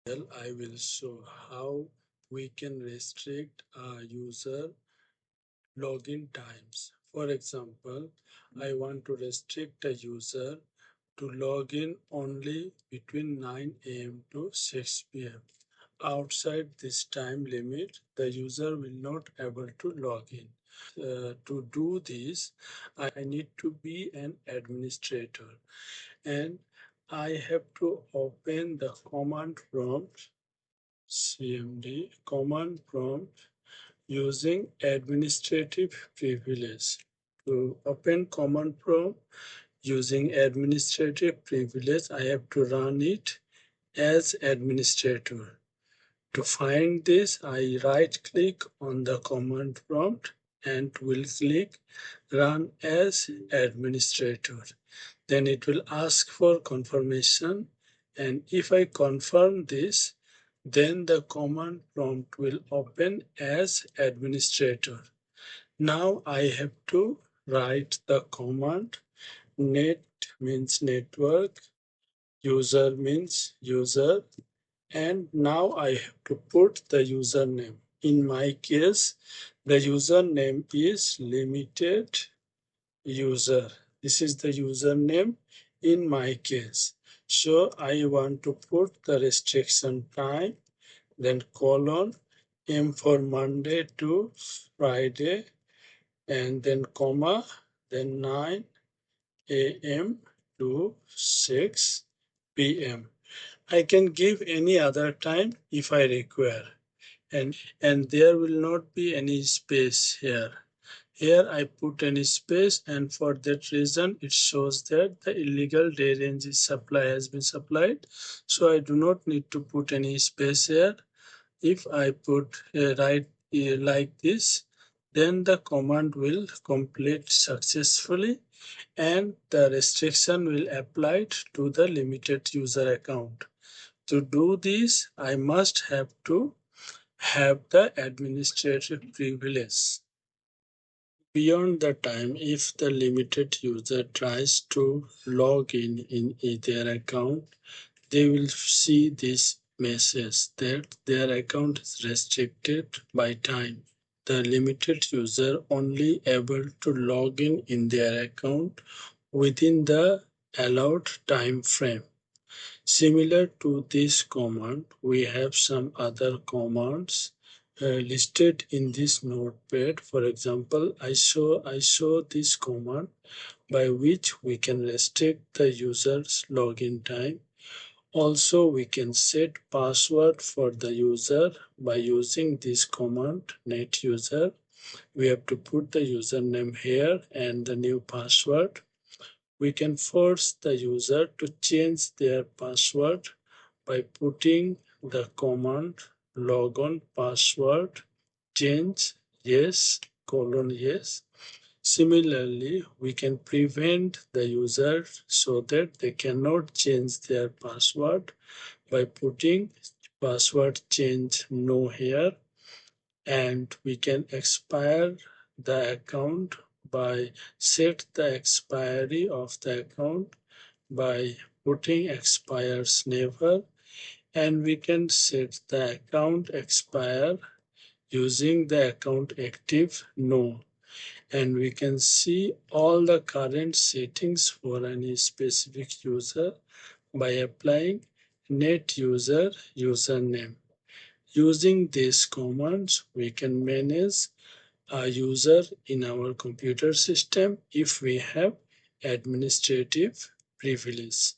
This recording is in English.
I will show how we can restrict a user login times. For example, I want to restrict a user to log in only between 9 a.m. to 6 p.m. Outside this time limit, the user will not able to log in. To do this, I need to be an administrator and I have to open the command prompt CMD command prompt using administrative privilege. To open command prompt using administrative privilege, I have to run it as administrator. To find this, I right click on the command prompt and will click run as administrator. Then it will ask for confirmation, and if I confirm this, then the command prompt will open as administrator. Now I have to write the command. Net means network, user means user, and now I have to put the username. In my case, the username is limited user. This is the username in my case. So I want to put the restriction time, then colon, M for Monday to Friday, and then comma, then 9 a.m. to 6 p.m. I can give any other time if I require, and there will not be any space here. Here I put any space, and for that reason it shows that the illegal day range supply has been supplied. So I do not need to put any space here. If I put right like this, then the command will complete successfully and the restriction will apply to the limited user account. To do this, I must have to have the administrative privilege. Beyond the time, if the limited user tries to log in their account, they will see this message that their account is restricted by time. The limited user only able to log in their account within the allowed time frame. Similar to this command, we have some other commands listed in this notepad. For example, I show this command by which we can restrict the user's login time. Also, we can set password for the user by using this command net user. We have to put the username here and the new password. We can force the user to change their password by putting the command logon password change yes colon yes. Similarly, we can prevent the user so that they cannot change their password by putting password change no here, and we can expire the account by set the expiry of the account by putting expires never, and we can set the account expire using the account active no, and we can see all the current settings for any specific user by applying net user username. Using these commands, we can manage a user in our computer system if we have administrative privilege.